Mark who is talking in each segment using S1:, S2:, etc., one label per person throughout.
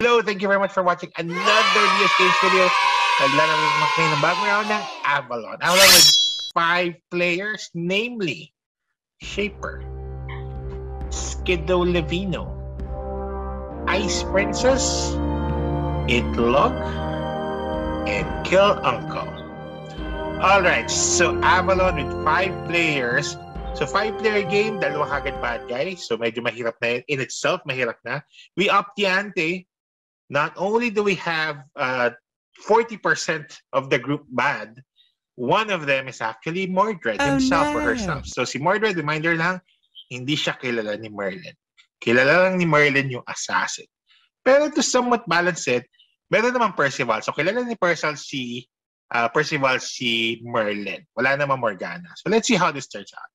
S1: Hello, thank you very much for watching another DS Games video. Naglalaro naman kayo ng bagong round ng Avalon. Avalon with 5 players, namely Shaper, Skiddo Levino, Ice Princess, Itlog, and Kill Uncle. Alright, so Avalon with 5 players. So 5-player game, dalawa kagad bad guy. So medyo mahirap na in itself, mahirap na. We up the ante. Not only do we have 40% of the group bad, one of them is actually Mordred himself or herself. So si Mordred, reminder lang, hindi siya kilala ni Merlin. Kilala lang ni Merlin yung assassin. Pero to somewhat balance it, meron naman Percival. So kilala ni Percival si Merlin. Wala naman Morgana. So let's see how this turns out.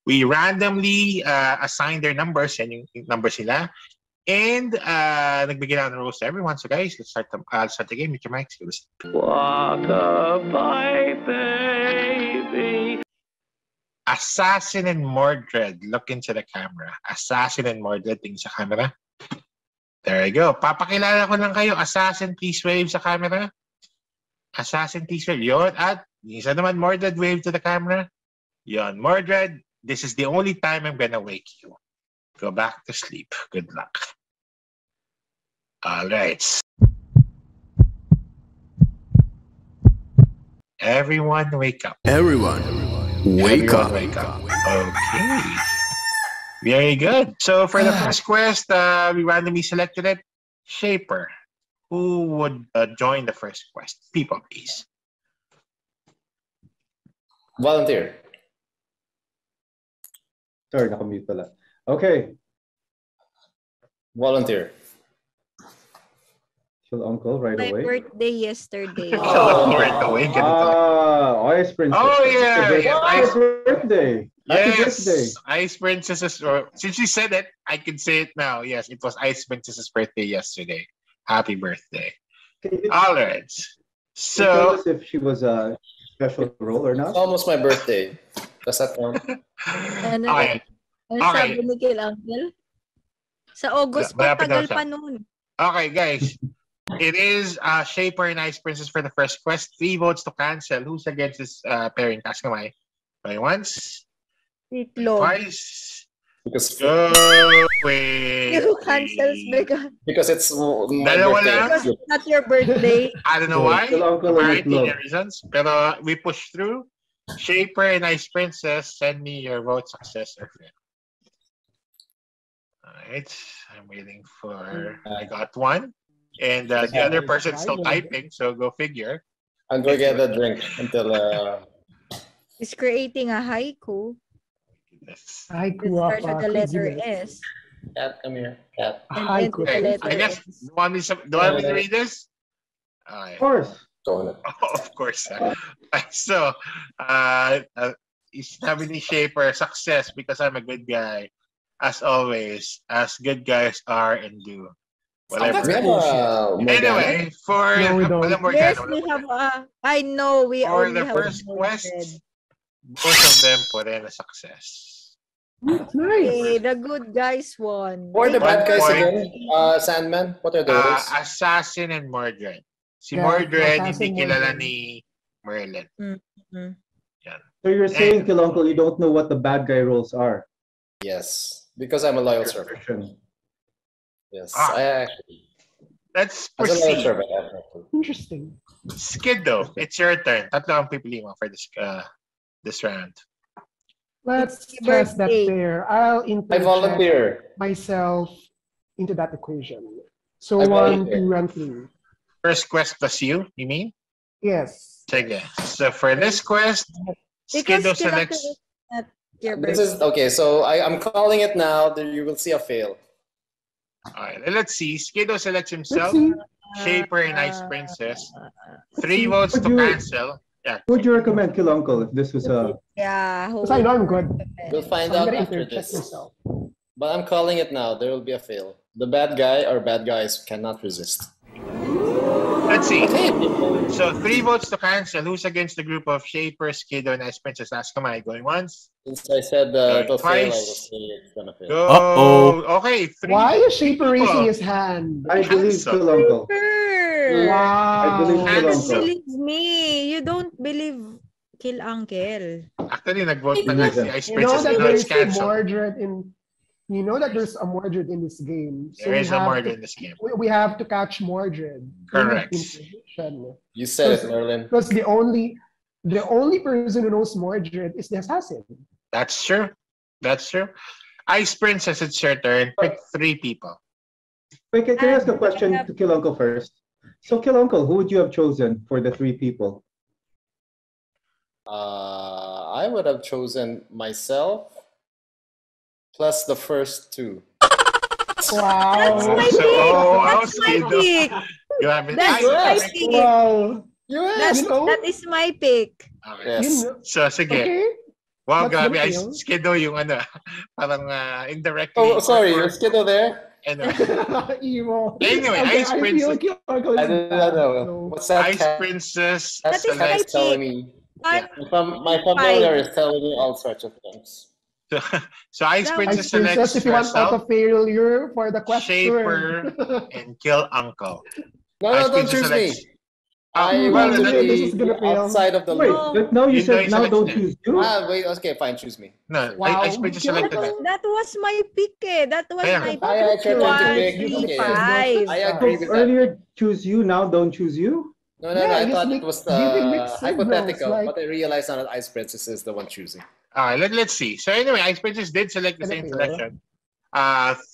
S1: We randomly assign their numbers, yan yung numbers nila. And nagbigay lang ng rules to everyone. So guys, let's start the game with your mics. Walk-a-bye, baby. Assassin and Mordred, look into the camera. Assassin and Mordred, tingin sa camera. There you go. Papakilala ko lang kayo. Assassin, please wave sa camera. Assassin, please wave. Yun. At isa naman, Mordred, wave to the camera. Yun. Mordred, this is the only time I'm gonna wake you. Go back to sleep. Good luck. All right. Everyone wake up.
S2: Everyone wake up.
S1: Okay. Very good. So for the first quest, we randomly selected it. Shaper. Who would join the first quest? People, please.
S3: Volunteer.
S4: Sorry, nakamute pala. Okay.
S3: Volunteer.
S4: Kill Uncle right
S5: My
S4: away.
S5: birthday yesterday.
S1: Right away.
S4: Ice Princess.
S1: Oh, yeah.
S4: Ice birthday. Happy birthday.
S1: Ice Princess's, or since you said it, I can say it now. Yes, it was Ice Princess's birthday yesterday. Happy birthday. All right. So,
S4: tell us if she was a special role or not?
S3: It's almost my birthday. Does that count?
S5: Ano,
S1: okay.
S5: ano sabi ni Kill Uncle? Sa August pa, tagal pa noon.
S1: Okay, guys. It is Shaper and Ice Princess for the first quest. 3 votes to cancel. Who's against this pairing? Taas kamay. Going once.
S5: Itlog.
S1: Twice.
S3: Because
S5: You cancels
S3: because it's my
S1: Dalawa
S3: birthday.
S1: lang?
S5: because it's not your birthday.
S1: I don't know why.
S4: Kill Uncle and
S1: Variety
S4: Itlog.
S1: of reasons. Pero we push through. Shaper and Ice Princess, send me your vote, success or fail. Alright. I'm waiting for... I got one. And the other person's still typing, so go figure.
S3: I'm going to get a drink until...
S5: He's creating a haiku.
S1: Goodness.
S5: It starts with the letter S.
S3: Cat, come here. Cat.
S5: And ends with the
S1: Okay,
S5: letter
S1: I guess,
S5: S.
S1: do you want me to read this? Okay.
S4: Of course.
S3: Go on.
S1: Of course. So, sabi ni Shaper, success because I'm a good guy. As always, as good guys are and do. Whatever. Anyway, for
S5: Yes, we have I know we
S1: for
S5: only
S1: the
S5: have
S1: first
S5: one
S1: quest,
S5: head.
S1: both of them put in a success.
S5: Okay, the good guys won.
S3: Or the bad guys
S1: point.
S3: again? Sandman? What are those?
S1: Assassin and Mordred. Si
S6: Yeah,
S1: Mordred,
S6: Assassin,
S1: hindi kilala
S6: Mordred.
S1: ni Merlin.
S5: Mhm.
S1: Yan.
S4: So you're saying, Kill Uncle, you don't know what the bad guy roles are?
S3: Yes. Because I'm a loyal servant. Yes. I actually...
S1: Let's
S3: As a loyal
S1: proceed.
S3: servant, actually.
S6: Interesting.
S1: Skiddo, it's your turn. Tatlo ang pipili mo for this round.
S6: Let's
S5: It's
S6: test that
S5: birthday.
S6: there. I'll
S3: I
S6: interject
S3: volunteer.
S6: myself into that equation. So
S3: I
S6: 1,
S3: volunteer.
S6: 2, and 3.
S1: First quest plus you mean?
S6: Yes.
S1: Sige. So for this quest, Skiddo
S5: Because Kill Uncle
S1: selects...
S5: is not your
S3: This
S5: birthday.
S3: is okay. So I'm calling it now. Then you will see a fail.
S1: Alright, let's see. Skiddo selects himself.
S6: Let's see.
S1: Shaper and Ice Princess. 3 votes
S4: Would
S1: to
S4: you-
S1: cancel. Yeah.
S4: Who would you recommend, Kill Uncle, if this was a...
S5: Yeah, who
S6: Because I know I'm good.
S3: We'll find
S6: So I'm
S3: out
S6: gonna
S3: after
S6: interject
S3: this.
S6: myself.
S3: But I'm calling it now. There will be a fail. The bad guy or bad guys cannot resist.
S1: Let's see. So 3 votes to cancel. Who's against the group of Shaper, Skiddo, and Ice Princess? Ask Kamay. Going once.
S3: Since I said it'll fail, I will
S1: Twice.
S3: say it's gonna fail.
S1: Go.
S2: Uh-oh.
S1: Okay. 3.
S6: Why is Shaper
S1: people.
S6: raising his hand?
S4: I believe
S1: Cancel.
S4: Kill Uncle.
S5: Super.
S6: Wow.
S4: I believe
S1: Kill
S5: You don't
S1: Uncle.
S5: believe me. You don't believe Kill Uncle.
S1: Actually, nag-vote na nga si Ice
S6: You know
S1: Princess.
S6: that
S1: No,
S6: there's
S1: it's
S6: a
S1: canceled.
S6: Mordred in. You know that there's a Mordred in this game. So
S1: There
S6: we
S1: is a
S6: have
S1: Mordred
S6: to-
S1: in this game.
S6: We have to catch Mordred.
S1: Correct.
S3: You said it, Merlin.
S6: Because the only person who knows Mordred is the assassin.
S1: That's true. That's true. Ice Princess, it's your turn. Pick 3 people.
S4: Wait, can I ask a question to Kill Uncle first? So, Kill Uncle, who would you have chosen for the 3 people?
S3: I would have chosen myself plus the first 2.
S6: Wow.
S5: That's my
S1: So,
S5: pick. That's my
S1: Skiddo.
S5: pick.
S1: You have it.
S5: That's
S3: Ice
S5: my
S3: Princess.
S5: pick.
S6: Wow.
S3: Yes.
S6: You know?
S5: That is my pick.
S1: Okay.
S3: Yes.
S6: You know-
S1: So, sige.
S6: Okay.
S1: Wow,
S6: What's
S1: grabe.
S6: the
S1: Ice
S6: deal?
S1: Skiddo yung indirect indirectly.
S3: Oh, sorry.
S1: or-
S3: Is Skiddo there?
S1: Anyway,
S6: Emo.
S1: Anyway,
S6: Okay,
S1: Ice
S6: I feel
S1: Princess.
S6: Kill Uncle is
S3: I don't know.
S6: bad,
S3: What's that?
S1: Ice Princess.
S5: That is my
S1: select-
S3: telling
S5: pick.
S3: me.
S5: One,
S3: My familiar is telling me all sorts of things.
S1: So Ice
S5: Now-
S1: Princess
S6: Ice Princess,
S1: selects
S6: if you want
S1: herself,
S6: auto failure for the question.
S1: Shaper, and Kill Uncle.
S3: No,
S1: Ice
S3: don't
S1: Princess
S3: choose me.
S1: selects-
S3: I
S1: well,
S3: want to
S1: that-
S6: this is
S3: be
S6: gonna fail.
S3: outside of the
S4: Wait,
S3: loop.
S4: but now you
S1: You know
S4: said
S1: it's
S4: now don't
S1: selected.
S4: choose you.
S3: Wait, okay, fine, choose me.
S1: No,
S6: Wow.
S1: Ice Princess selected that.
S5: that was my pick eh. That was
S1: Kaya
S5: my
S1: nga.
S3: I
S5: pick.
S3: tried to
S5: 1,
S3: pick.
S5: 3,
S3: Okay.
S5: 5.
S3: I
S4: So
S3: agree with that.
S4: earlier choose you, now don't choose you.
S3: No,
S6: Yeah,
S3: I
S6: just
S3: thought
S6: make-
S3: it was
S6: giving mixed signals,
S3: hypothetical,
S6: like-
S3: but I realized now that Ice Princess is the one choosing.
S1: Let's see. So anyway, Ice Princess did select the
S6: Gonna
S1: same
S6: fail.
S1: selection.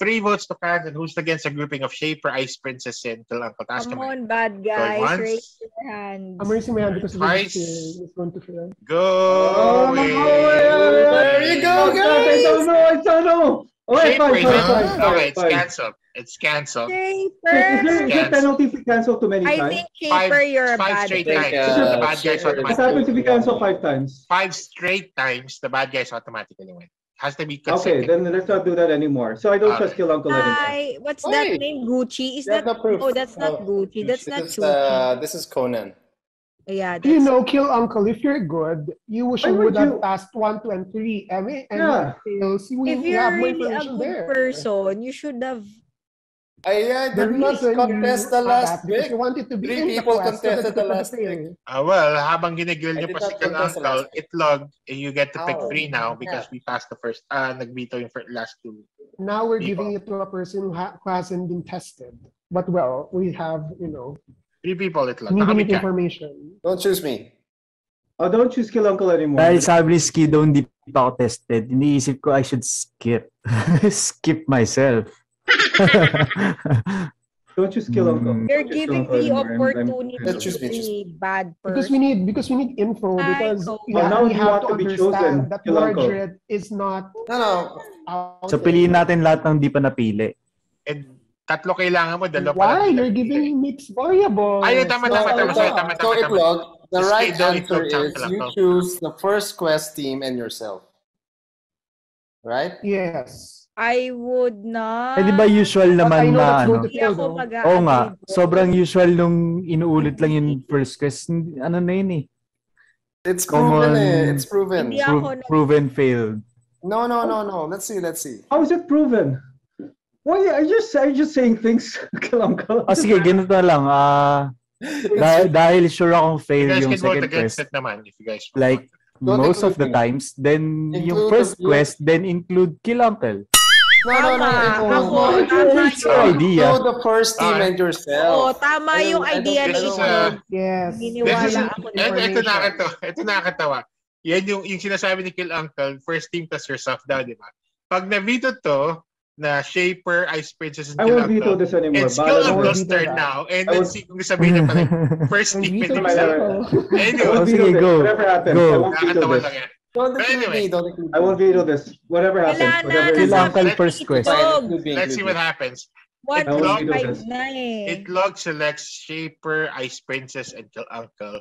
S1: 3 votes to cancel. Who's against a grouping of Shaper, Ice Princess, and Kill Uncle? Task
S5: Come
S1: Kamay.
S5: on, bad
S1: Going
S5: guys.
S1: once.
S5: Raise your hands.
S6: I'm raising my hand because
S1: Twice.
S6: it's going to fail.
S1: Go.
S3: There you go,
S4: I don't know. I don't know. All right,
S1: Shaper,
S4: fine.
S1: okay, it's canceled. It's canceled.
S4: Is
S5: Shaper.
S4: there
S1: Cancel.
S4: penalty if we cancel too many
S5: I
S4: times?
S5: think Shaper, you're a
S1: 5
S5: bad
S1: straight
S5: guy.
S3: I think,
S1: times. The bad guys
S3: Shaper is-
S4: What
S1: automatically.
S4: happens if we cancel 5 times?
S1: 5 straight times, the bad guys automatically win. Has to be
S4: Okay,
S1: consecutive.
S4: then let's not do that anymore. So I don't
S1: Okay.
S4: trust Kill Uncle anymore.
S5: Hi, what's
S3: Oi.
S5: that name? Gucci? Is
S3: You have
S5: that?
S3: no proof.
S5: Oh, that's not
S3: Oh,
S5: Gucci. That's not
S3: This is,
S5: Gucci.
S3: this is Conan.
S5: Yeah,
S6: You
S5: that's
S6: know, Kill Uncle, if you're good, you
S4: Why
S6: should
S4: would
S6: would have
S4: you-
S6: passed 1, 2, and 3. And
S4: Yeah.
S6: fails. We
S5: if
S6: have
S5: you're
S6: more
S5: really a
S6: information
S5: good
S6: there.
S5: person, you should have.
S3: I
S6: The
S3: did not
S6: reason
S3: contest the
S6: you
S3: last
S6: had that, because
S3: pick.
S6: you wanted to be
S3: 3
S6: in the
S3: people
S6: quest so that
S3: contested
S6: you
S3: the
S6: could
S3: last
S6: fail.
S1: Well, habang ginigil
S3: I
S1: niyo
S3: did
S1: pa si
S3: not
S1: Kill
S3: contest the
S1: Uncle,
S3: last pick.
S1: itlog, you get to pick
S3: Oh,
S1: 3 now because we passed the first, nag-veto yung last 2.
S6: Now we're
S1: People.
S6: giving it to a person who hasn't been tested. But well, we have,
S1: 3 people itlog.
S6: needing
S1: Nakamit ka.
S6: information.
S3: Don't choose me.
S4: Oh, don't choose Kill Uncle anymore.
S7: Dahil sabi ni Skiddo hindi pa ako tested, iniisip ko I should skip. Skip myself.
S4: Don't choose Kill Uncle.
S5: You're
S4: Kill
S5: giving
S4: Uncle
S5: the
S4: anymore.
S5: opportunity
S3: Let's
S5: to
S3: choose me, choose
S5: be bad
S6: Because
S5: person.
S6: we need info
S5: I
S6: because
S5: know.
S4: Now
S6: we
S4: you
S6: have
S4: want
S6: to
S4: to be
S6: understand
S4: chosen,
S6: that
S4: Kill Uncle.
S6: Mordred is not
S3: No.
S6: out
S7: So
S6: there.
S7: piliin natin lahat ng di pa napili.
S1: And 3 kailangan mo, 2 pa
S6: Why?
S1: lang.
S6: You're giving mixed variables.
S1: Ayun, tama.
S3: So Itlog, the
S1: Just
S3: right
S1: Skiddo,
S3: answer
S1: Itlog,
S3: is
S1: Chunky
S3: you
S1: lang.
S3: choose the first quest team and yourself. Right?
S6: Yes.
S5: I would not.
S7: Eh di ba usual
S6: But I
S7: naman
S6: know
S7: na
S6: that's
S7: ano?
S6: going to
S5: Hindi
S6: fail
S5: ako
S6: though.
S5: mag-a-agree
S7: Oo nga,
S5: doon.
S7: sobrang usual nung inuulit lang yung first quest. Ano na yun eh?
S3: It's
S7: Common-
S3: proven. It's proven.
S5: Hindi ako
S7: Proven failed.
S3: No. Let's see.
S4: How is it proven? Why are you just saying things, Kill Uncle?
S7: O sige, ganito na lang. Dahil sure akong
S1: You
S7: fail
S1: guys
S7: yung
S1: can vote
S7: second
S1: against
S7: quest.
S1: it naman if you guys want.
S7: Like,
S3: Don't
S7: most of the
S3: include me.
S7: times, then yung
S3: Include
S7: first
S3: the-
S7: quest, then include Kill Uncle.
S3: No.
S5: Tama. Ako,
S3: Include
S5: tama
S7: It's your
S5: yun.
S7: idea.
S3: the first team and
S5: Oo,
S3: yourself.
S5: tama yung
S3: I don't-
S5: idea
S3: I
S5: ni
S1: This is,
S3: don't-
S5: Itlog.
S6: Yes.
S5: Giniwala ako ng
S1: Ito nakakatawa. Yan yung sinasabi ni Kill Uncle, first team plus yourself daw, di ba? Pag na-veto to, na Shaper, Ice Princess, and
S4: I
S1: Kill
S4: won't veto
S1: Uncle,
S4: this anymore.
S1: it's Kill
S4: Bala na.
S1: Uncle's
S6: veto
S1: turn
S6: that.
S1: now. And
S4: I
S1: then
S4: won't-
S1: kung sabihin niya pala, first team and
S6: Andito
S4: my
S1: himself.
S4: lord. I
S1: Anyway,
S4: won't
S7: sige,
S4: veto this.
S7: go.
S4: Whatever happens,
S7: Go.
S4: I won't veto
S1: nakakatawa
S4: this.
S1: lang yan.
S3: Don't include
S1: Anyway.
S3: me. Don't include me.
S4: I won't veto this. Whatever
S5: Wala
S4: happens.
S5: na,
S4: Whatever
S7: Kill
S1: Let's-
S7: Uncle
S1: let's-
S7: first quest.
S3: Fine,
S5: Itlog.
S3: include me,
S1: Let's see
S3: include
S1: what
S3: me.
S1: happens.
S5: One,
S4: I won't
S5: two,
S4: veto
S5: five
S4: this.
S5: na eh.
S1: Itlog selects Shaper, Ice Princess, and Kill Uncle.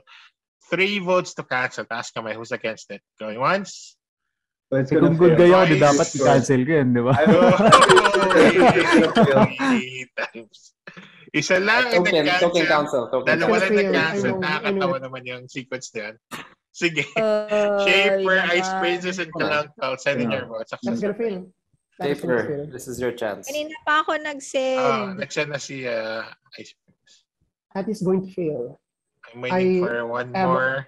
S1: 3 votes to cancel. Task Kamay, who's against it? Going once?
S4: But it's
S7: Eh,
S4: gonna
S7: kung good
S4: fail.
S7: kayo, di
S1: Twice.
S7: dapat i-cancel ko yun, di ba?
S4: I don't-
S1: Oh, 3 times. Isa lang ang
S3: Token
S1: nag-cancel.
S3: cancel.
S1: Dalawa lang
S6: fail.
S1: nag-cancel.
S6: I know.
S1: Nakakatawa naman yung sequence na yan. Sige.
S5: Ay,
S1: Shaper, Ice
S5: naman.
S1: Princess, and Kalangkal. Send in your votes.
S6: That's gonna fail. That is gonna
S3: Shaper,
S6: fail.
S3: this is your chance.
S5: Kanina pa ako nag-send.
S1: Nag-send na si Ice Princess.
S6: That is going to fail.
S1: I'm waiting for one more.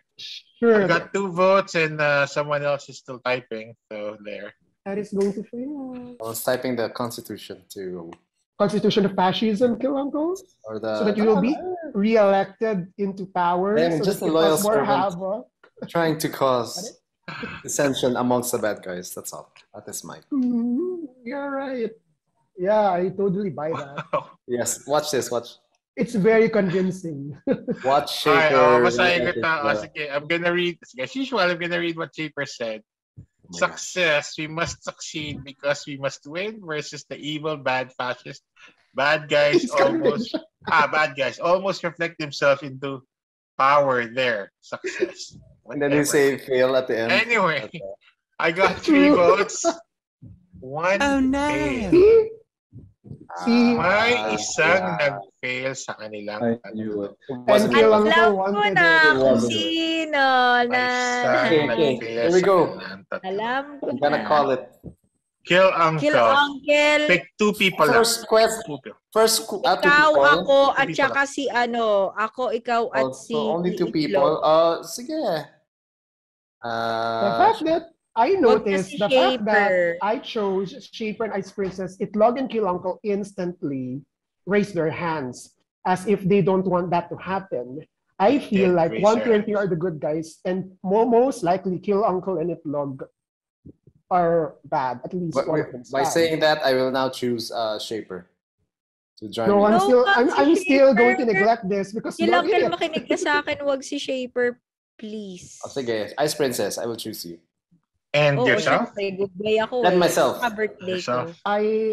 S6: Sure.
S1: I got 2 votes and someone else is still typing. So there.
S6: That is going to fail.
S3: I was typing the Constitution to
S6: Constitution of fascism, Kill Uncle,
S3: or the
S6: so that you will be re-elected into power.
S3: I'm
S6: so
S3: just
S6: that
S3: a
S6: you
S3: loyal
S6: cause more
S3: servant.
S6: havoc.
S3: trying to cause dissension amongst the bad guys. That's all. That is my.
S6: You're right. Yeah, I totally buy that.
S3: Yes, watch this. Watch.
S6: It's very convincing.
S3: Watch
S1: Ay,
S3: Shaper.
S1: masahin ko ta. Sige, I'm gonna read. As usual, I'm gonna read what Shaper said. Success. We must succeed because we must win versus the evil, bad fascist. Bad guys almost reflect themselves into power there. Success.
S3: And then you say fail at the end.
S1: Anyway, I got 3 votes. 1 fail.
S6: See?
S1: May isang nag-fail sa kanilang
S4: I knew it.
S6: And Kill Uncle
S5: Alam ko
S6: wanted
S5: na
S6: it.
S5: kung sino na.
S3: Okay, here we go.
S5: Alam ko
S3: I'm gonna
S5: na.
S3: call it.
S1: Kill Uncle.
S5: Kill Uncle.
S1: Pick 2 people lang.
S3: First quest.
S5: Ikaw, ako, at saka si ako, ikaw, at si
S3: So only 2
S5: Itlog.
S3: people. Sige.
S6: The fact that I
S5: Huwag na
S6: noticed
S5: si
S6: the fact that
S5: Shaper.
S6: I chose Shaper and Ice Princess, Itlog and Kill Uncle instantly raise their hands as if they don't want that to happen. I feel
S1: Didn't
S6: like
S1: raise
S6: 1, 2,
S1: their
S6: and 3 are the good guys, and most likely Kill Uncle and Itlog are bad. At least one of them's
S3: By
S6: bad.
S3: saying that, I will now choose Shaper to join
S6: No,
S3: me.
S6: I'm still going to
S5: Shaper.
S6: neglect this because
S5: Kill
S6: you're
S5: Uncle,
S6: idiot.
S5: makinig ka sa akin, wag si Shaper, please.
S3: Sige, Ice Princess, I will choose you.
S1: And
S5: Oo,
S1: yourself?
S5: syempre, good boy ako.
S3: Then myself.
S5: Birthday ko.
S1: Yourself.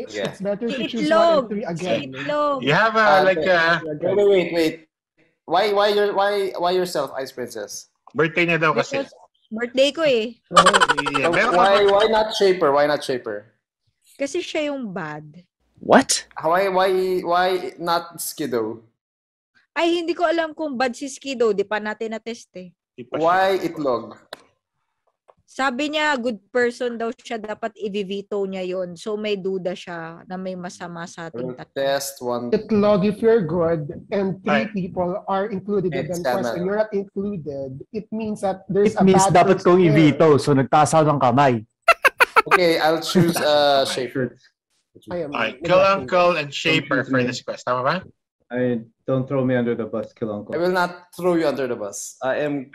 S3: Yeah.
S6: It's better to
S5: Si
S6: choose 1 and 3
S5: Itlog. Si
S6: again.
S5: Itlog.
S1: You have
S3: Wait. Why yourself, Ice Princess?
S1: birthday niya daw kasi.
S5: Because birthday ko eh.
S1: Yeah, meron ka
S3: Why not Shaper? Why not Shaper?
S5: Kasi siya yung bad.
S2: What?
S3: Why not Skiddo?
S5: Ay, hindi ko alam kung bad si Skido. Di pa natin na-test eh.
S3: Why Itlog?
S5: Sabi niya, good person daw siya. Dapat i-veto niya yon. So may duda siya na may masama sa ating tatlo.
S3: Test 1.
S6: Itlog, if you're good and 3
S1: Right.
S6: people are included in
S3: It's
S6: the quest
S3: tama.
S6: and you're not included, it means that there's
S7: It
S6: a
S7: means
S6: bad
S7: dapat
S6: person
S7: kong
S6: there.
S7: i-veto. So nagtaas ako ng kamay.
S3: Okay, I'll choose Shaper.
S6: I am
S1: Alright, Kill Uncle and Shaper for this quest. Tama ba?
S4: Don't throw me under the bus, Kill Uncle.
S3: I will not throw you under the bus. I am.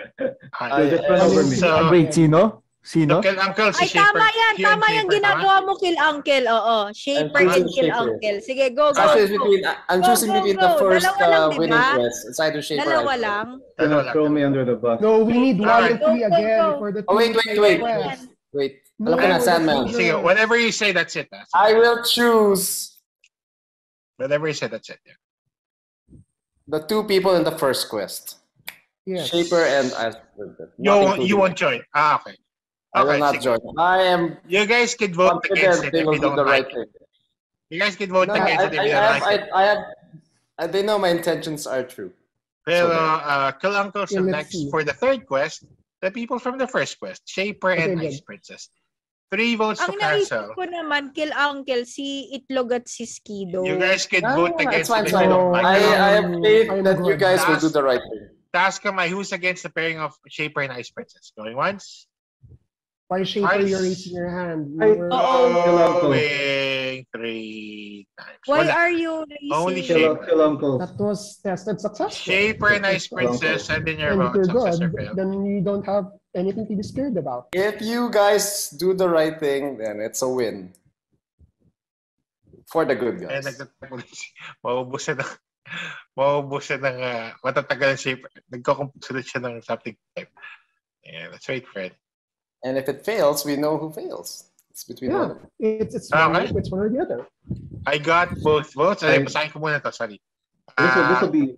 S1: Alright.
S4: Just run over me.
S1: So,
S7: Wait, sino? Sino?
S1: Kill Uncle, si
S5: Ay,
S1: Shaper.
S5: tama yan.
S1: Kill
S5: Tama yung
S1: Shaper,
S5: ginagawa mo, Kill Uncle. Oo. Shaper
S3: I'm
S5: and
S3: choosing
S5: Kill
S3: Shaper.
S5: Uncle. Sige, go.
S3: I'm choosing between the
S5: go.
S3: first
S5: Dalawa lang, di
S3: winning
S5: ba?
S3: quest. It's either Shaper or
S5: Dalawa
S3: Ice.
S5: lang.
S4: Do not throw me under the bus.
S6: No, we need 1 and 3
S5: Go.
S6: again for the
S3: Oh, wait.
S6: quest.
S3: Wait.
S6: No,
S3: Alam ko na,
S6: that's
S3: Sandman.
S6: not
S1: Sige,
S6: good.
S1: whatever you say, that's it.
S3: I will choose
S1: Whatever you say, that's it. Yeah.
S3: the 2 people in the first quest.
S6: Yes.
S3: Shaper and Ice.
S1: You won't join. Okay.
S3: I will
S1: Okay,
S3: not
S1: sige.
S3: join. I am
S1: You guys could vote against
S3: confident
S1: it
S3: they
S1: if
S3: will
S1: you
S3: do
S1: don't
S3: the right
S1: like it.
S3: thing.
S1: You guys could vote
S3: No,
S1: against it if you don't like it.
S3: they know my intentions are true.
S1: Pero,
S3: So
S1: Kill Uncle
S6: Yeah, let's
S1: selects
S6: see.
S1: for the third quest, the people from the first quest, Shaper and
S6: Okay,
S1: Ice Princess. 3 votes to
S5: Ang naisip
S1: cancel.
S5: ko naman, Kill Uncle, si Itlog at si Skido.
S1: You guys could vote against
S3: it's
S1: it if
S3: fine.
S1: you don't like it.
S3: I have faith
S6: I'm
S3: that you
S6: good.
S3: guys will do the right thing.
S1: Task Kamay, who's against the pairing of Shaper and Ice Princess? Going once?
S6: Why Shaper,
S1: Ice.
S6: you're raising your hand?
S4: I-
S6: You were-
S4: Kill Uncle.
S1: Going 3 times.
S5: Why
S1: Wala.
S5: are you raising?
S1: Only
S4: Kill Uncle.
S6: That was tested successful.
S1: Shaper and Ice Princess, send in your
S6: And if
S1: vote.
S6: you're
S1: Success or
S6: good,
S1: fail.
S6: then you don't have anything to be scared about.
S3: If you guys do the right thing, then it's a win. For the good
S1: Eh,
S3: guys.
S1: maubusan ng matatagal ang Shaper. Nagkakumpusunod siya ng something type. Yeah, let's wait for it.
S3: And if it fails, we know who fails. It's between
S6: Yeah,
S3: one.
S6: it's
S1: Okay.
S6: it's one or the other.
S1: I got both votes. Ay,
S4: I-
S1: basahin ko muna to, sorry.
S4: This will be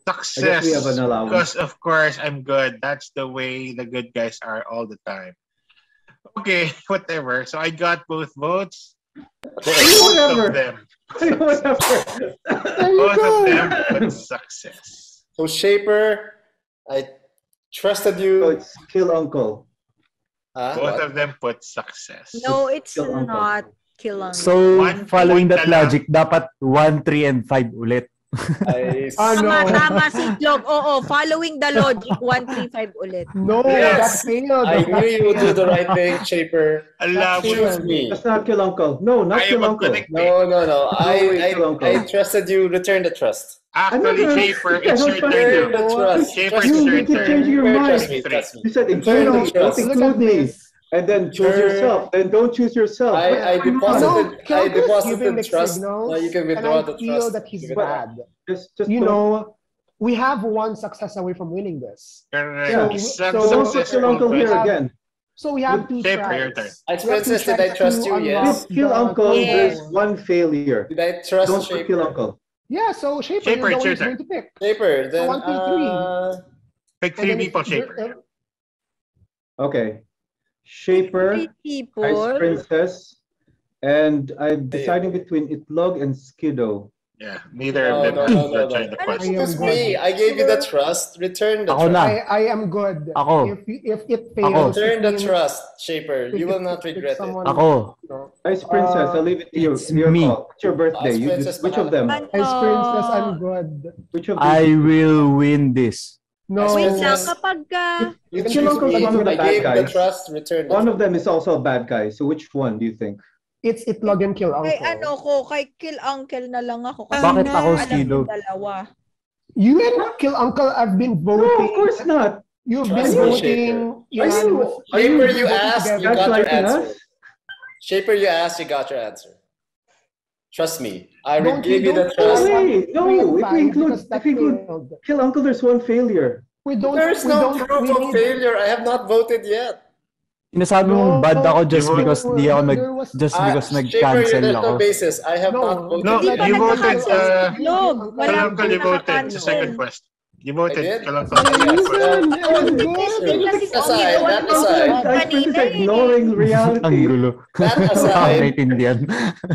S1: Success.
S4: we have an allowance.
S1: Because of course I'm good. That's the way the good guys are all the time. Okay, whatever. So I got both votes. Both
S4: Whatever.
S1: of them.
S4: Whatever.
S1: Both of them put success.
S3: So Shaper, I trusted
S4: So
S3: you.
S4: it's kill uncle.
S1: Both
S3: What?
S1: of them put success.
S5: No, it's
S4: Kill uncle.
S5: not kill uncle.
S7: So,
S1: One
S7: following
S1: point
S7: that
S1: na lang.
S7: logic, dapat 1, 3, and 5 ulit.
S3: I
S6: No.
S5: Tama si Itlog. Oo, following the logic, 1, 3, 5 ulit.
S6: No,
S1: Yes.
S6: that failed.
S3: I knew you would do the right thing, Shaper.
S1: Alam mo,
S3: Choose me.
S4: That's not kill uncle. No, not
S1: I
S4: kill
S1: am
S4: uncle.
S1: connect-
S3: No.
S4: way, Kill Uncle.
S3: I trusted you. Return the trust.
S1: actually,
S4: Ano ba?
S1: Shaper,
S4: I
S1: it's
S4: don't
S1: your
S4: trust
S1: turn
S3: Return
S1: now.
S3: the trust.
S1: Shaper,
S3: Trust
S1: it's
S4: You
S3: me.
S1: your
S4: need to
S1: turn.
S4: change your
S3: Shaper,
S4: mind.
S3: trust me. Trust me.
S4: You said
S3: Return the
S4: internally, don't
S3: trust.
S6: Look at
S4: include me.
S6: this.
S4: And then choose
S3: Turn-
S4: yourself. Then don't choose yourself.
S3: I
S4: Why not?
S3: deposited.
S6: No, Kelvin is giving mixed
S3: trust.
S6: signals,
S3: Now you can
S6: and
S3: withdraw
S6: I
S3: the
S6: feel
S3: trust.
S6: that he's
S3: Give it back.
S6: bad.
S4: Just
S6: You
S4: don't-
S6: know, we have one success away from winning this.
S1: Correct.
S4: Yeah.
S1: Some
S6: So
S4: don't put
S1: successful
S4: kill uncle
S1: questions.
S4: here again.
S6: So we have two
S1: Shaper, your turn.
S6: tries.
S3: Ice
S6: We have two
S3: Princess, did I
S6: tries
S3: trust
S6: to
S3: you?
S6: unlock
S3: Yes.
S4: With kill
S6: the-
S4: uncle,
S5: Yes.
S4: there's one failure.
S3: Did I trust
S4: Don't put kill
S3: Shaper?
S4: uncle.
S6: Yeah, so Shaper,
S1: Shaper,
S6: you're
S1: it's
S6: the
S1: your
S6: one who's going to pick.
S3: Shaper, then
S6: 1, 2, 3.
S1: Pick
S6: And
S1: three
S6: then if-
S1: people, Shaper.
S4: Okay. Shaper,
S5: Three
S4: Ice
S5: people.
S4: Princess, and I'm deciding between Itlog and Skiddo.
S1: Yeah, neither of
S3: No,
S1: them
S3: no,
S1: have
S3: no, no,
S1: returned the
S3: no.
S1: question.
S3: Excuse me. I gave you the trust. Return the
S7: Ako
S3: trust.
S7: na.
S6: I am good.
S7: Ako.
S6: If it fails,
S3: Return the
S6: it means
S3: trust, Shaper.
S6: if
S3: You will
S6: it-
S3: not
S6: if
S3: regret it.
S6: someone-
S7: Ako.
S6: you know,
S4: Ice Princess, I'll leave it to you.
S7: It's
S4: Your
S7: me.
S4: call. It's your birthday.
S3: Ice
S4: You
S3: Princess,
S4: which of them?
S5: Ano?
S6: Ice Princess, I'm good.
S4: Which of
S7: I
S4: these?
S7: will win this.
S6: No.
S5: Wait lang,
S3: Princess.
S5: kapag ka...
S3: You
S4: Kill
S3: choose
S4: Uncle's
S3: me.
S4: one of the
S3: I
S4: bad
S3: gave the
S4: guys.
S3: trust. Return the
S4: One
S3: trust.
S4: of them is also a bad guy. So which one do you think?
S6: It's Itlog and Kill Uncle.
S5: Kay ano ko, kay kill uncle na lang ako. Kasi
S7: Bakit ako,
S5: alam
S7: Skido?
S5: yung dalawa.
S6: You and Kill Uncle have been
S4: No,
S6: voting.
S4: of course not.
S6: You've
S3: Trust
S6: been
S3: me,
S6: voting.
S4: Shaper.
S3: Shaper, you
S6: voting
S3: asked, you
S6: together.
S3: got your
S4: Gaslighting
S3: answer.
S4: us?
S3: Shaper, you asked, you got your answer. Trust me. I
S6: Don't
S3: will give you the
S6: don't
S3: trust.
S4: Wait, no,
S6: three and
S4: if we
S6: five
S4: include-
S6: because that
S4: if we include-
S6: failed.
S4: Kill Uncle, there's one failure.
S6: We don't.
S3: There's
S6: we
S3: no
S6: don't,
S3: proof
S6: we
S3: of
S6: need-
S3: failure. I have not voted yet.
S7: Sinasabi mong bad ako just
S1: No,
S7: because di ako nag
S6: there was-
S7: just because
S3: Shaper,
S7: nag-cancel
S3: there's
S7: ako.
S3: no basis. I have
S6: No.
S3: not voted.
S1: No,
S5: Hindi
S3: yet.
S5: pa
S1: you voted,
S5: nagkakaroon. Log,
S1: Kill
S5: wala
S1: Uncle,
S5: pong
S1: you voted sa
S5: nakakancel.
S1: second question. You voted.
S3: I did?
S1: Kill Uncle.
S6: Yes,
S3: That aside, that aside.
S4: Ice Princess is ignoring
S7: Ang
S4: reality.
S7: gulo.
S3: That aside,
S7: Naiintindihan.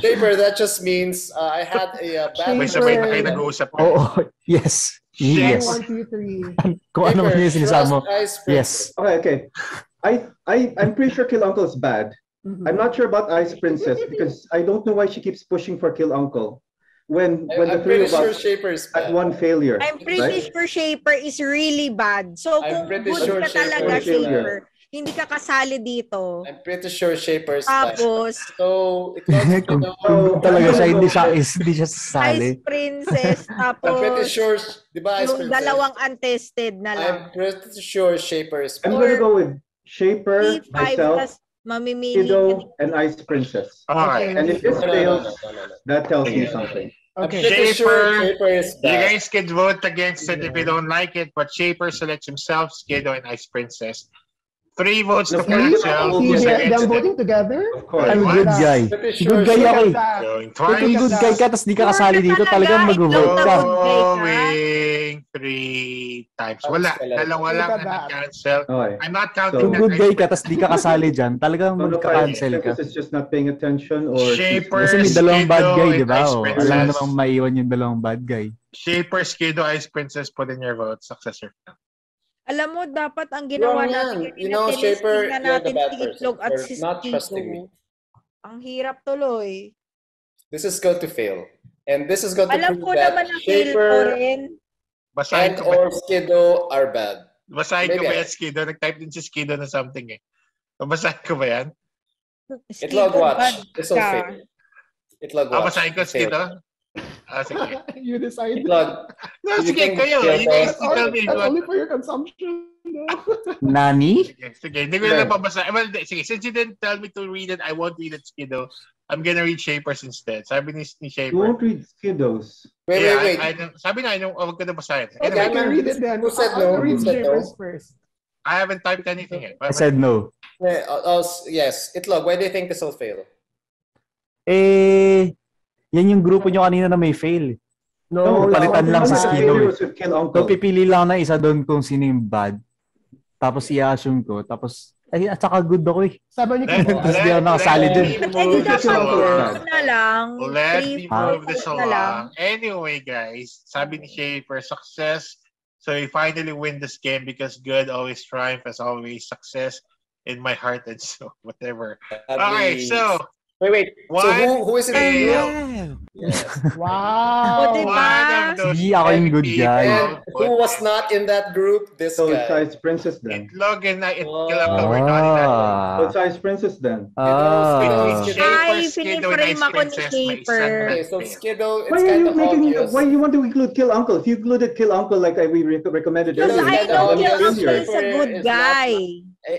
S3: Shaper, that just means I had a bad.
S1: May sabay na kayo nag-uusap.
S7: Oo. Yes. Yes.
S6: 1, 2, 3.
S7: Kung ano man yung sinasabi mo. Yes.
S4: Okay. I'm pretty sure Kill Uncle is bad. I'm not sure about Ice Princess because I don't know why she keeps pushing for Kill Uncle when the
S3: I'm
S4: three
S3: pretty
S4: of
S3: sure
S4: us
S3: Shaper is
S4: had
S3: bad.
S4: one failure.
S5: I'm pretty
S4: right?
S5: sure Shaper is really bad. So
S3: I'm
S5: kung
S3: pretty
S5: good
S3: sure
S5: ka
S3: Shaper
S5: talaga,
S4: is bad.
S5: Shaper, hindi ka kasali dito.
S3: I'm pretty sure Shaper is bad.
S5: Tapos,
S3: So, it was,
S7: Kung
S4: So,
S7: talaga siya,
S4: I'm
S7: hindi
S4: gonna
S7: siya sasali.
S5: Ice Princess,
S3: I'm pretty
S5: tapos
S3: sure, di ba, Ice
S5: yung
S3: Princess?
S5: dalawang untested na lang.
S3: I'm pretty sure Shaper is
S4: I'm
S3: bad.
S4: gonna go with Shaper,
S5: P5
S4: myself,
S5: tas mamimili.
S4: Kiddo, and Ice Princess.
S1: Okay.
S4: And if this
S3: No, no, no,
S4: fails,
S3: no.
S4: that tells me
S1: Okay.
S4: something.
S3: I'm
S6: Okay.
S3: pretty sure Shaper is
S1: You
S3: bad.
S1: guys can vote against it if you don't like it, but Shaper selects himself, Skiddo, and Ice Princess. 3 votes to
S4: No,
S1: cancel.
S4: see,
S1: Who's
S6: They're
S1: against it?
S6: voting together.
S4: Of course.
S7: I'm a
S1: What?
S7: good guy.
S3: Pretty sure
S7: Good guy
S3: Shaper-
S7: ako eh.
S1: Going
S7: Kung
S1: twice.
S7: good guy ka, tapos di ka kasali dito,
S5: Talaga,
S7: talagang
S5: ikaw
S7: mag-vote
S5: na
S7: ka.
S5: good guy ka.
S1: Going 3 times. Wala. Dalawa lang ang nag-cancel.
S4: Okay.
S1: I'm not
S4: So,
S1: counting
S7: Kung
S1: that
S7: good guy
S1: Ice
S7: ka, tapos di ka kasali dyan, talagang
S4: So, no,
S7: magka-cancel ka.
S4: Princess is just not paying attention or
S1: Shaper,
S7: Kasi may dalawang bad
S1: Skiddo,
S7: guy,
S1: and
S7: di ba?
S1: Ice
S7: Oh,
S1: Princess.
S7: alam namang maiwan yung dalawang bad guy.
S1: Shaper, Skiddo, Ice Princess, put in your vote. Successor.
S5: Alam mo, dapat ang ginawa
S3: Wrong
S5: natin,
S3: yan. You know, Shaper,
S5: na
S3: you're the
S5: natin
S3: bad
S5: si
S3: person
S5: Itlog at
S3: for
S5: si
S3: not trusting me.
S5: Skiddo. Ang hirap tuloy.
S3: This is going to fail. And this is going to
S5: Alam
S3: prove
S5: ko
S3: that
S5: naman na fail ko
S3: Shaper
S5: rin.
S1: Basahin
S3: and
S1: ko ba?
S3: or Skiddo are bad.
S1: Basahin ko
S3: Maybe.
S1: ba yan, Skiddo? Nag-type din si Skiddo na something eh. Basahin ko ba yan?
S3: Itlog
S5: Skiddo,
S3: watch.
S5: bad
S3: This will
S5: ka.
S3: fail. Itlog
S1: Ah,
S3: watch.
S1: basahin ko,
S3: Fail.
S1: Skiddo? Ah, sige.
S6: You decide.
S3: Itlog.
S1: No,
S3: You
S1: sige,
S3: think
S1: kayo.
S3: Skiddo-
S1: You guys
S6: That's,
S1: tell me.
S6: that's
S1: what-
S6: only for your consumption. No?
S7: Nani?
S1: Sige, hindi ko na babasa. Well, sige, since you didn't tell me to read it, I won't read it, Skiddo. I'm gonna read Shapers instead. Sabi ni
S4: you
S1: Shaper.
S4: won't read Skiddos.
S3: Wait,
S1: Yeah,
S3: wait, wait.
S1: sabi na, huwag ko na basahin.
S6: Okay,
S1: Anyway,
S6: I can read it then.
S3: Who said
S6: I'll
S3: no?
S6: read
S3: Who said no?
S6: Shapers first.
S1: I haven't typed anything yet.
S7: I said no.
S3: Yes. Itlog, why do you think this will fail?
S7: Eh, yan yung grupo nyo kanina na may fail.
S6: No,
S7: palitan lang si
S4: One
S7: Skiddo
S4: failure
S7: eh.
S4: was with Kill
S7: So,
S4: Uncle.
S7: pipili lang na isa doon kung sino yung bad. Tapos i-assume ko. Tapos, Ay, at saka good ako eh.
S6: Sabi niyo
S7: Tapos di ako nakasali dun.
S5: Eh, di dapat
S4: Kill Uncle
S5: four
S4: bad.
S5: na lang.
S1: Let
S5: Three,
S1: me
S5: four,
S1: move this
S5: na lang.
S1: along. Anyway, guys, sabi ni Shaper, success. So we finally win this game because good always triumph as always. Success in my heart and soul. Whatever. Okay, so
S3: Wait. So
S1: One
S3: who is it?
S1: fail.
S3: Yes.
S6: Wow.
S5: O, diba?
S1: One of those
S7: Sige, ako yung good guy.
S3: And who was not in that group? This
S4: So it's
S3: guy.
S4: Ice Princess then.
S1: Itlog and
S3: Wow.
S1: Kilangka were not in that one.
S4: So it's Ice Princess then.
S5: Ay,
S1: Skiddo, and
S5: piniframe
S1: Ice
S5: ako ni
S1: Princess, may isang
S5: Shaper.
S3: Okay, so
S1: fail.
S3: Skiddo,
S4: Why
S3: it's
S4: are
S3: kind
S4: you
S3: of
S4: making?
S3: obvious.
S4: Why you want to include Kill Uncle? If you included Kill Uncle like we recommended
S5: Because
S3: Because
S5: I
S3: kinda
S5: know
S3: obvious.
S5: Kill Uncle is a
S3: Shaper
S5: good
S3: is not-
S5: guy.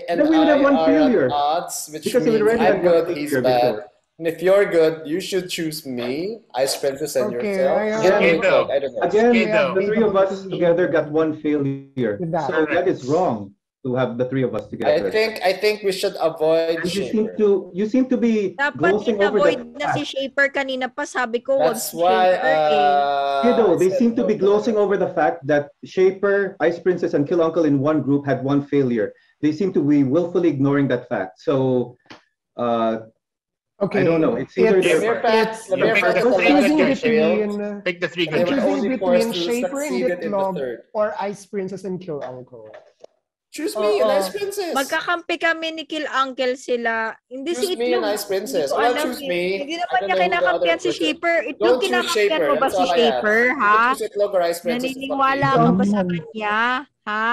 S3: And
S4: Then we would have
S3: I
S4: one
S3: are
S4: failure.
S3: at odds, which
S4: Because we
S3: means
S4: already
S3: I'm
S4: had one
S3: good, he's
S4: failure
S3: bad.
S4: before.
S3: And if you're good, you should choose me, Ice Princess, and
S6: Okay,
S3: yourself.
S6: I-
S3: Again,
S1: Skiddo.
S3: I don't know.
S4: Again,
S1: Skiddo.
S4: the three of us together got one failure.
S6: With that.
S4: So that is wrong to have the three of us
S3: I
S4: together.
S3: think we should avoid
S4: And
S3: Shaper.
S4: you seem to be
S5: Dapat
S4: glossing over
S5: in-avoid
S4: the
S5: na si
S4: fact.
S5: Shaper kanina pa. Sabi ko, wag
S3: That's
S5: si
S3: why
S5: Shaper eh.
S4: You know,
S3: I
S4: they
S3: said
S4: seem to
S3: no
S4: be
S3: to
S4: glossing
S3: that.
S4: over the fact that Shaper, Ice Princess, and Kill Uncle in one group had one failure. They seem to be willfully ignoring that fact. So,
S6: Okay.
S4: I don't know. It's either
S6: It's-
S3: The mere fact, the
S1: You
S3: mere
S1: pick
S3: fact
S1: the
S3: that the
S1: three
S3: last
S1: good
S3: one
S1: guys,
S3: failed,
S6: between
S1: Pick the three
S3: They
S1: good
S3: were
S1: guys.
S3: only
S6: between
S3: forced to
S6: Shaper and
S3: succeed in the
S6: Itlog
S3: third.
S6: or Ice Princess and Kill Uncle.
S3: Choose me, an
S5: Oo.
S3: Ice Princess.
S5: Magkakampi kami ni Kill Uncle sila. Hindi
S3: Choose
S5: si
S3: me
S5: Itlog.
S3: and Ice Princess.
S5: Hindi ko
S3: Well,
S5: alam
S3: choose
S5: eh.
S3: me.
S5: Hindi
S3: I
S5: naman
S3: don't
S5: niya
S3: know who the
S5: kinakampihan
S3: other
S5: si
S3: person.
S5: Shaper. Itlog,
S3: Don't choose
S5: kinakampihan
S3: Shaper.
S5: mo ba
S3: That's
S5: si
S3: all I ask.
S5: Shaper,
S3: You
S5: ha?
S3: can choose Itlog or Ice Princess. It's up to
S5: Naniniwala
S3: you.
S5: ka ba sa kanya? Ha?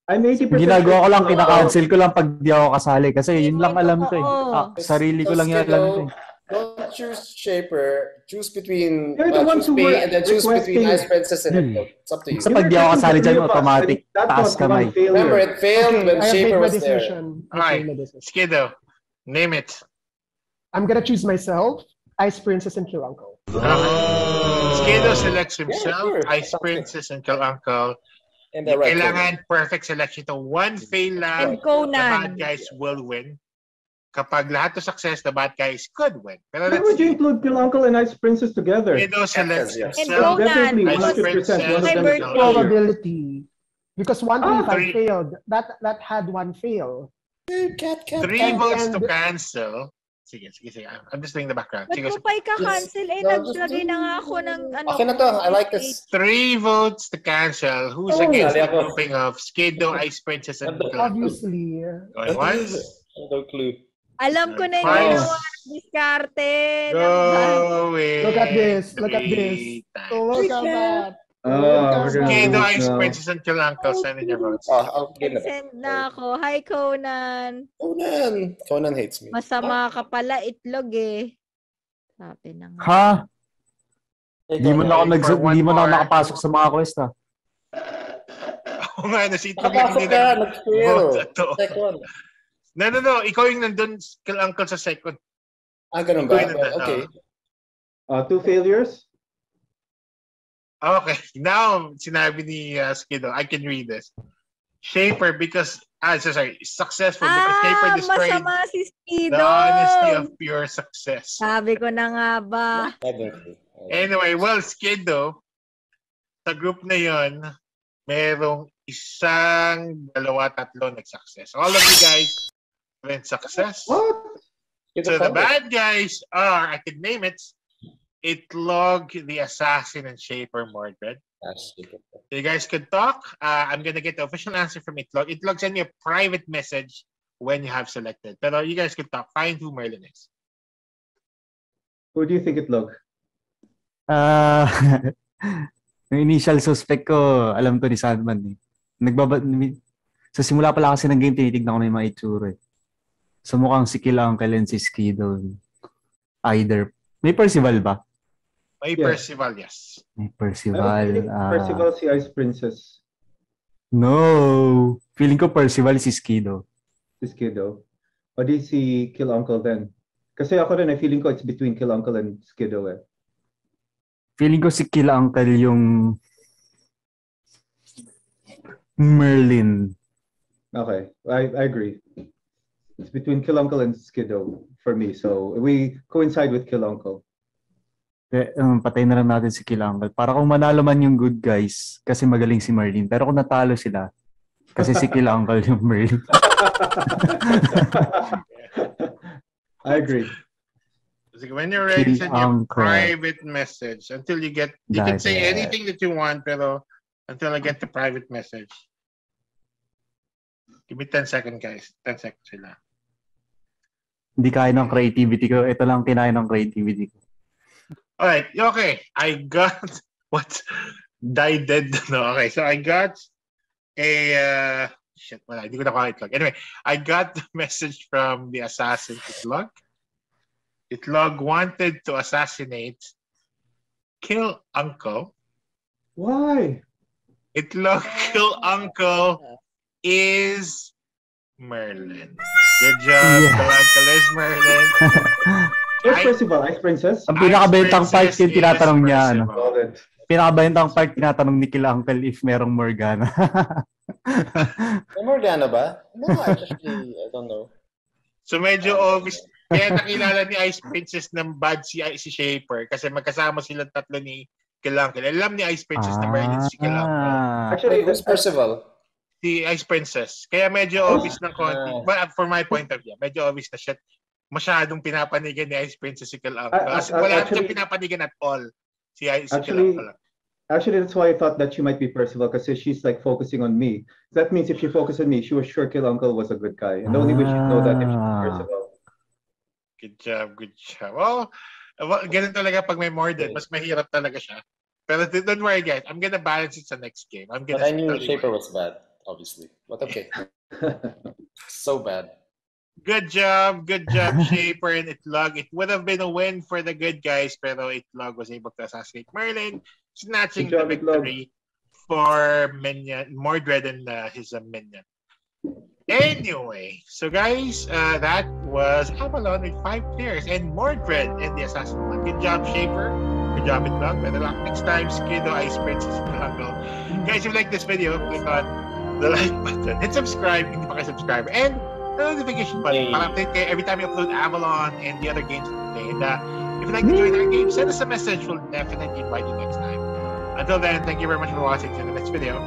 S4: I'm 80%
S7: Ginagawa ko lang,
S4: sure-
S7: kinakancel ko lang pag di ako kasali. Kasi yun lang
S5: Hindi
S7: alam ko eh.
S5: totoo.
S7: Sarili ko lang yung alam ko eh.
S3: Don't choose Shaper. Choose between
S4: You're the ones
S3: choose
S4: who
S3: me
S4: were
S3: and then choose between
S4: requesting-
S3: Ice Princess and
S7: Hmm.
S3: Itlog. It's up to you.
S7: Sa pag di ako kasali dyan,
S4: Three of us,
S7: automatic,
S4: and that
S7: taas
S4: was one
S7: kamay.
S4: failure.
S3: Remember, it failed
S6: Okay,
S3: when
S6: I have
S3: Shaper
S6: made my
S3: was there.
S6: decision.
S1: Alright. Skiddo, name it.
S6: I'm gonna choose myself, Ice Princess and Kill Uncle.
S1: Skiddo selects himself,
S3: sure.
S1: Ice Princess, and Kill Uncle.
S3: In the right
S1: Kailangan perfect selection to one fail lang.
S5: And
S1: The bad
S5: Conan.
S1: guys will win. Kapag lahat to success, the bad guys could win. Pero
S4: Why
S1: let's
S4: would you
S1: see.
S4: include Kill Uncle and Ice Princess together?
S1: Skiddo selects
S3: Yes.
S5: And
S1: himself,
S5: Conan.
S4: Definitely,
S1: Ice
S4: 100%. One of
S5: My
S4: them is
S5: birthday.
S4: failure.
S6: Probability. Because 125
S1: three.
S6: failed. That had one fail.
S3: Cat.
S1: three
S6: And-
S1: votes to
S6: and-
S1: cancel. Sige. I'm just doing the background.
S5: Ba't
S1: Sige.
S5: mo pa ika-cancel? Eh,
S3: No, just
S5: naglagay
S3: do-
S5: na nga ako ng ano.
S3: Okay na to. I like this.
S1: 3 votes to cancel. Who's
S4: Oh.
S1: against the
S3: Sali ako.
S1: grouping of Skiddo, Ice Princess, and Kill Uncle?
S6: Obviously.
S1: Going once.
S3: No clue.
S5: Alam ko na yung
S1: Five.
S5: ginawa ng diskarte.
S1: Going.
S6: Look at this. Look at this. Look at that.
S4: Oh, we're gonna
S1: Skiddo,
S4: lose
S1: Ice
S4: now.
S1: Princess, and Kill Uncle. Send in your votes.
S3: I'll give it.
S5: Send na ako. Hi, Conan.
S3: Conan hates me.
S5: Masama ka pala, Itlog eh. Sabi na nga.
S7: Ha?
S3: Hey,
S7: Di mo na ako,
S1: For one
S7: di mo na ako
S1: more.
S7: nakapasok sa mga quest ha.
S1: Oo nga, si Itlog lang
S3: Nakapasok
S1: hindi
S3: ka.
S1: na.
S3: Nag-fail.
S1: Vote to.
S3: Second.
S1: No. Ikaw yung nandun, Kill Uncle sa second.
S3: Ganun ba?
S1: Ikaw yung nandun,
S3: Okay.
S4: 2 failures.
S1: Okay, now sinabi ni Skiddo, I can read this. Shaper because, successful because Shaper destroyed
S5: Masama si
S1: the
S5: Skiddo.
S1: honesty of pure success.
S5: Sabi ko na nga ba.
S3: I don't know.
S1: Anyway, well, Skiddo, sa group na yon, merong isang, dalawa, tatlo nag-success. All of you guys went success.
S4: What?
S1: So the bad guys are, I could name it, Itlog, the Assassin, and Shaper Mordred. You guys could talk. I'm gonna get the official answer from Itlog. Itlog, send me a private message when you have selected. Pero you guys could talk. Find who Merlin is.
S4: Who do you think Itlog?
S7: Yung initial suspect ko, alam to ni Sandman eh. Sa simula pala kasi ng game, tinitignan ko na yung mga itsura eh. So mukhang si Kill Uncle and si Skiddo. Either. May Percival ba?
S1: May
S4: Yeah.
S1: Percival, yes.
S7: May
S4: I
S7: Percival.
S4: don't think Percival si Ice Princess.
S7: No. Feeling ko Percival si Skiddo.
S4: Si Skiddo. O di si Kill Uncle then? Kasi ako rin, feeling ko it's between Kill Uncle and Skiddo eh.
S7: Feeling ko si Kill Uncle yung Merlin.
S4: Okay, I agree. It's between Kill Uncle and Skiddo for me. So we coincide with Kill Uncle.
S7: Patay na lang natin si Kill Uncle. Para kung manalo man yung good guys, kasi magaling si Merlin. Pero kung natalo sila, kasi si Kill Uncle yung Merlin.
S4: I agree.
S1: When you're ready,
S7: Kill
S1: send your
S7: Uncle.
S1: private message until you get. You can say
S7: Dahil-
S1: anything that you want, pero until I get the private message. Give me 10 seconds, guys. 10 seconds sila.
S7: Hindi kaya ng creativity ko. Ito lang kinaya ng creativity ko.
S1: Alright, okay. I got what? Die dead. No, okay. So I got a shit. Wala, hindi ko nakuha itlog. Anyway, I got the message from the assassin Itlog. Itlog wanted to assassinate Kill Uncle.
S4: Why?
S1: Itlog Kill Uncle is Merlin. Good job.
S7: Yes.
S1: Kill Uncle is Merlin.
S4: Where's Percival? Ice Princess?
S7: Ang pinakabentang part yung tinatanong niya, ano?
S4: Solid.
S7: Pinakabentang part tinatanong ni Kill Uncle if merong Morgana.
S3: May Morgana ba? No, actually, I don't know.
S1: So medyo obvious. Kaya nakilala ni Ice Princess ng bad si Shaper kasi magkasama silang tatlo ni Kill Uncle. Alam ni Ice Princess na Merlin si Kill Uncle.
S4: Actually,
S3: Wait, who's Percival?
S1: Si Ice Princess. Kaya medyo obvious ng konti. But for my point of view, medyo obvious na shit. Masyadong pinapanigan ni Ice Princess si Kill Uncle. Kasi wala siyang pinapanigan at all. Si Kill Uncle.
S4: Actually, that's why I thought that she might be Percival because she's like focusing on me. That means if she focused on me, she was sure Kill Uncle was a good guy. And the only way she'd know that if she was Percival.
S1: Good job, good job. Well, ganun talaga pag may more than, mas mahirap talaga siya. Pero don't worry guys, I'm gonna balance it sa next game.
S3: But I knew Shaper was bad, obviously. But okay. So bad.
S1: Good job, Shaper and Itlog. It would have been a win for the good guys, pero Itlog was able to assassinate Merlin, snatching
S4: Good job,
S1: the victory for Minion, Mordred and his minion. Anyway, so guys, that was Avalon with 5 players and Mordred and the Assassin. Good job, Shaper. Good job, Itlog. Better luck next time. Skiddo, Ice Princess, Uncle. Guys, if you like this video, click on the like button. Hit subscribe if you don't subscribe. And the notification button para update kayo every time you upload Avalon and the other games today. And if you'd like to join our game, send us a message. We'll definitely invite you next time. Until then, thank you very much for watching. See you in the next video.